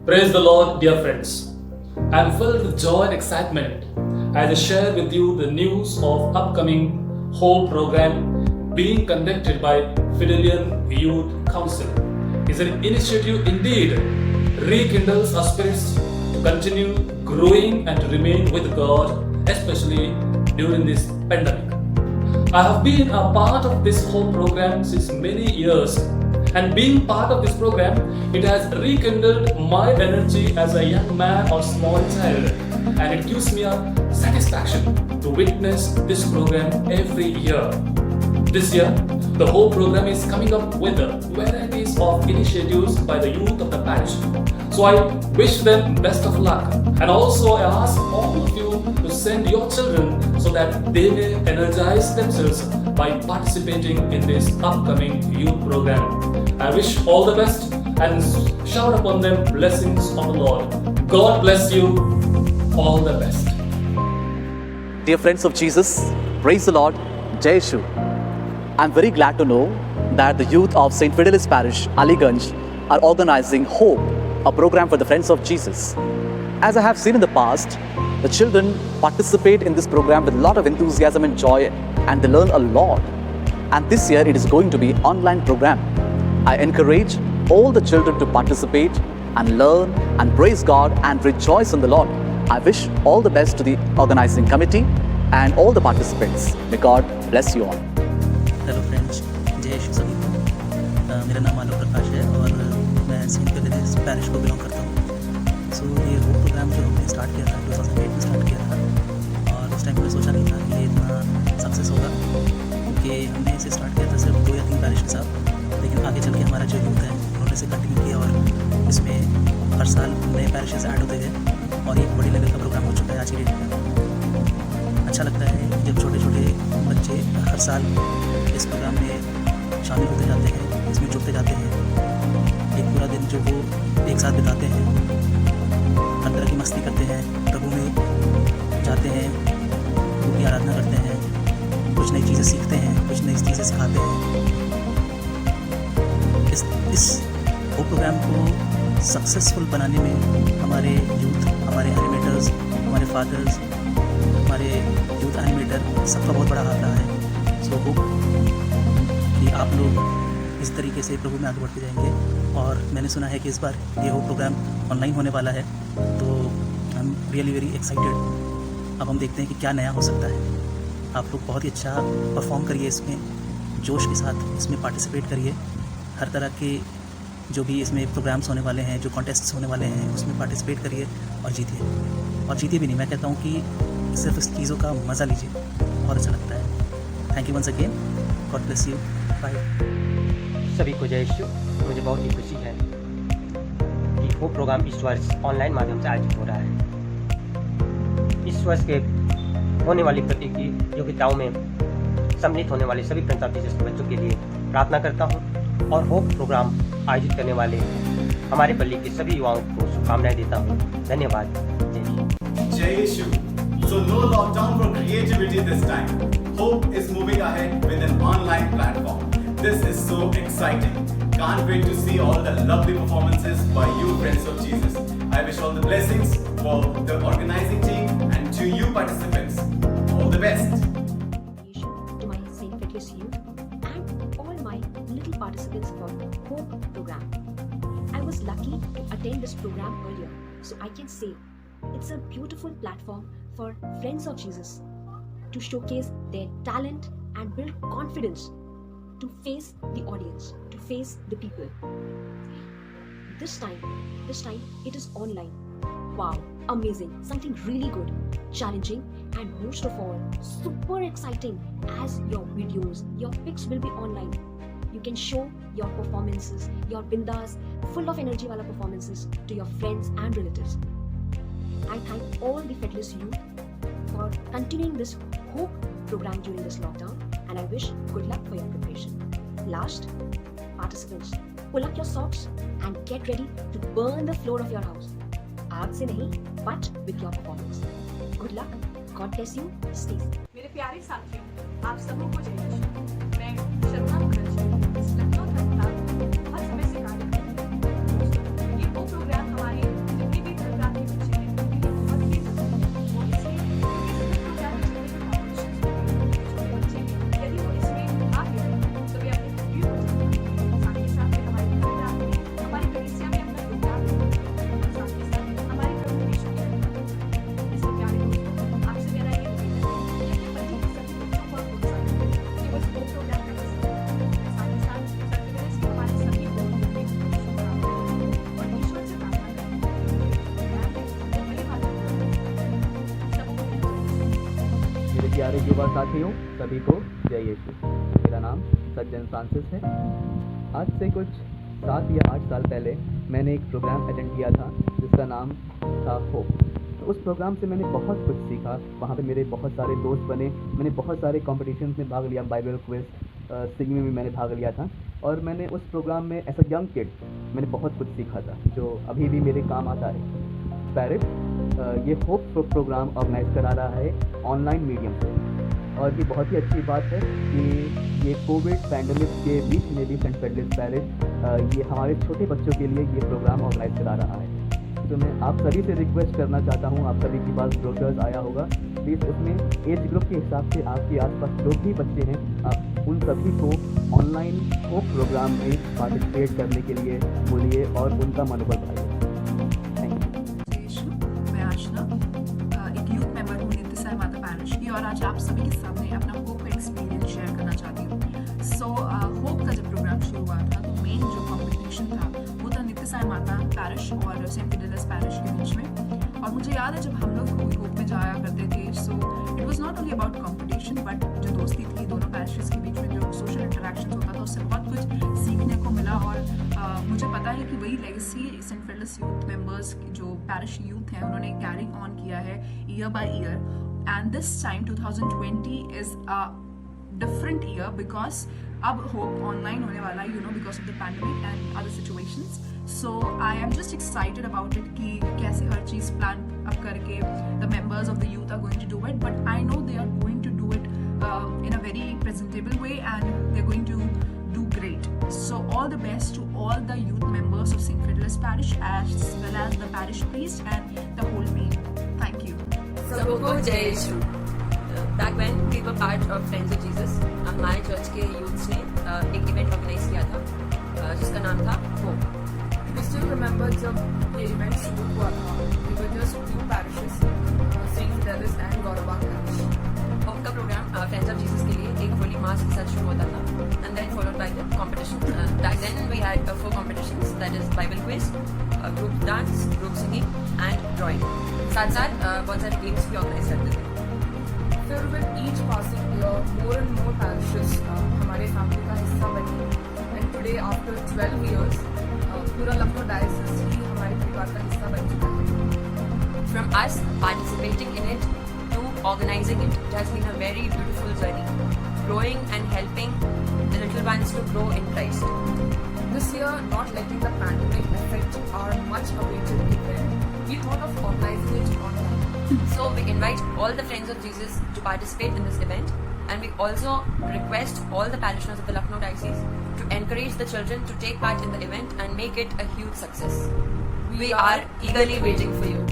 Praise the Lord, dear friends. I am filled with joy and excitement as I share with you the news of upcoming Hope program being conducted by Fidelian Youth Council. It's an initiative indeed rekindles our spirits to continue growing and to remain with God, especially during this pandemic. I have been a part of this whole program since many years, and being part of this program, it has rekindled my energy as a young man or small child, and it gives me a satisfaction to witness this program every year. This year, the whole program is coming up with varieties of initiatives by the youth of the parish. So I wish them best of luck, and also I ask all of you to send your children so that they may energize themselves by participating in this upcoming youth program. I wish all the best and shower upon them blessings of the Lord. God bless you. All the best. Dear friends of Jesus, praise the Lord, Jai Yeshu. I'm very glad to know that the youth of St. Fidelis Parish, Aliganj, are organizing Hope, a program for the Friends of Jesus. As I have seen in the past, the children participate in this program with a lot of enthusiasm and joy, and they learn a lot. And this year it is going to be an online program. I encourage all the children to participate and learn and praise God and rejoice in the Lord. I wish all the best to the organizing committee and all the participants. May God bless you all. Hello friends, जय यीशु सभी को। मेरा नाम आलोक प्रकाश है और मैं Saint Phyllis parish को belong करता हूँ। सो ये होप प्रोग्राम जो हमने स्टार्ट किया था 2008 में स्टार्ट किया था, और उस टाइम में सोचा नहीं था कि ये इतना सक्सेस होगा, क्योंकि हमने इसे स्टार्ट किया था सिर्फ 2 या 3 पैरिश के साथ। लेकिन आगे चल के हमारा जो यूथ है उन्होंने इसे कंटिन्यू किया और इसमें हर साल नए पैरिशेस ऐड होते गए और एक बड़ी लेवल का प्रोग्राम हो चुका है आज की डेट में। अच्छा लगता है जब छोटे छोटे बच्चे हर साल इस प्रोग्राम में शामिल होते जाते हैं, इसमें जुड़ते जाते हैं। एक पूरा दिन जो वो एक साथ बिताते हैं, हर तरह की मस्ती करते हैं, प्रभु में जाते हैं, प्रभु की आराधना करते हैं, कुछ नई चीज़ें सीखते हैं, कुछ नई चीज़ें सिखाते हैं। इस वो प्रोग्राम को सक्सेसफुल बनाने में हमारे यूथ, हमारे एनिमेटर्स, हमारे फादर्स, हमारे यूथ एनिमेटर सबका बहुत बड़ा हाथ रहा है। सो होप कि आप लोग इस तरीके से प्रभु में आगे बढ़ते जाएंगे। और मैंने सुना है कि इस बार ये हो प्रोग्राम ऑनलाइन होने वाला है, तो I am really very excited. अब हम देखते हैं कि क्या नया हो सकता है। आप लोग बहुत ही अच्छा परफॉर्म करिए, इसमें जोश के साथ इसमें पार्टिसिपेट करिए। हर तरह के जो भी इसमें प्रोग्राम्स होने वाले हैं, जो कॉन्टेस्ट्स होने वाले हैं, उसमें पार्टिसिपेट करिए और जीतिए। और जीतिए भी नहीं, मैं कहता हूँ कि सिर्फ इस चीज़ों का मज़ा लीजिए, बहुत अच्छा लगता है। Thank you once again, God bless you, bye. सभी को जय यीशु। मुझे बहुत ही खुशी है कि वो प्रोग्राम इस वर्ष ऑनलाइन माध्यम से आयोजित हो रहा है। इस वर्ष के होने वाली प्रतियोगिताओं में सम्मिलित होने वाले सभी फ्रेंड्स ऑफ जीसस के बच्चों के लिए प्रार्थना करता हूँ, और होप प्रोग्राम आयोजित करने वाले हमारे पल्ली के सभी युवाओं को शुभकामनाएं देता हूँ। धन्यवाद। Jai Yeshu. So no lockdown for creativity this time. Hope is moving ahead with an online platform. This is so exciting. Can't wait to see all the lovely performances by you, friends of Jesus. I wish all the blessings for the organizing team and to you participants. All the best. To my St. Fidelis youth and all my little participants for Hope program. I was lucky to attend this program earlier, so I can say it's a beautiful platform for Friends of Jesus to showcase their talent and build confidence to face the audience, to face the people. This time it is online. Wow, amazing, something really good, challenging, and most of all, super exciting, as your videos, your pics will be online. You can show your performances, your bindas, full of energy wala performances to your friends and relatives. I thank all the Fidelis youth for continuing this Hope program during this lockdown, and I wish good luck for your preparation. Last, participants, pull up your socks and get ready to burn the floor of your house. आग से नहीं, but with your performance. Good luck. God bless you. Stay safe. मेरे प्यारे साथियों, आप सबों को जय यीशु। मैं शर्मा मुखर्जी, लखनऊ बहुत समय से कार्य कर रही हूँ। ये वो प्रोग्राम हमारे प्यारे युवा साथियों, सभी को जय यीशु। मेरा नाम सज्जन फ्रांसिस है। आज से कुछ 7 या 8 साल पहले मैंने एक प्रोग्राम अटेंड किया था जिसका नाम था होप। तो उस प्रोग्राम से मैंने बहुत कुछ सीखा। वहाँ पे मेरे बहुत सारे दोस्त बने। मैंने बहुत सारे कॉम्पिटिशन्स में भाग लिया, बाइबल क्विज, सिंगिंग में भी मैंने भाग लिया था। और मैंने उस प्रोग्राम में एज अ यंग किड मैंने बहुत कुछ सीखा था जो अभी भी मेरे काम आता है। पैरिस ये होप प्रोग्राम ऑर्गेनाइज करा रहा है ऑनलाइन मीडियम से, और ये बहुत ही अच्छी बात है कि ये कोविड पैंडमिक के बीच में भी सेंट फेडलिस पैरिश ये हमारे छोटे बच्चों के लिए ये प्रोग्राम ऑर्गेनाइज करा रहा है। तो मैं आप सभी से रिक्वेस्ट करना चाहता हूँ, आप सभी के पास ब्रोशर्स आया होगा, प्लीज़ उसमें एज ग्रुप के हिसाब से आपके आसपास जो भी बच्चे हैं आप उन सभी को ऑनलाइन होप प्रोग्राम में पार्टिसिपेट करने के लिए बोलिए और उनका मनोबल बढ़ाइए। मैं आशना, एक यूथ मेंबर हूँ नित्य साई माता पैरिश की, और आज आप सभी के सामने अपना होप का एक्सपीरियंस शेयर करना चाहती हूँ। सो होप का जब प्रोग्राम शुरू हुआ था तो मेन जो कॉम्पिटिशन था वो था नित्य साई माता पैरिश और सेंट फिडेलिस पैरिश के बीच में। और मुझे याद है जब हम लोग होप में जाया करते थे, so it was not only about competition but जो दोस्ती थी दोनों पैरिशेस के बीच में, जो सोशल इंटरेक्शन होता था उससे बहुत कुछ सीखने को मिला। और मुझे पता है कि वही legacy saint Fidelis youth members जो पैरिश यूथ हैं उन्होंने कैरी ऑन किया है year by year. And this time 2020 is a different year because अब होप ऑनलाइन होने वाला है, because of the pandemic and other situations. So I am just excited about it कि कैसे हर चीज़ प्लान अप करके the members of the youth are going to do it, but I no they are going to do it in a very presentable way and they're going to do great. So all the best to all the youth members of St. Fidelis Parish as well as the parish priest and the whole team. Thank you. सबको जय यीशु। Back when we were part of Friends of Jesus, हमारे church के youths ने एक event organise किया था जिसका नाम था होप। We still remember जब ये इवेंट शुरू हुआ था, we were just 2 parishes, St. Fidelis and Gaurava Parish. Hope का प्रोग्राम फ्रेंड्स ऑफ जीसस के लिए एक होली मास के साथ शुरू होता था and then followed by the competition. Back then we had 4 competitions, that is Bible quiz, group dance, group singing and drawing. साथ साथ बहुत सारे गेम्स भी ऑर्गेनाइज करते थे। फिर with each passing year, more and more parishes हमारे family का हिस्सा बनी, and today after 12 years, पूरा लखनऊ डायसिस ही हमारे परिवार का हिस्सा बन चुका है। From us participating in it to organizing it, it has been a very beautiful journey, growing and helping the little ones to grow in Christ. This year, not letting the pandemic affect our much awaited event, we thought of organizing it online. So we invite all the friends of Jesus to participate in this event, and we also request all the parishioners of the Lucknow Diocese to encourage the children to take part in the event and make it a huge success. We are eagerly waiting for you.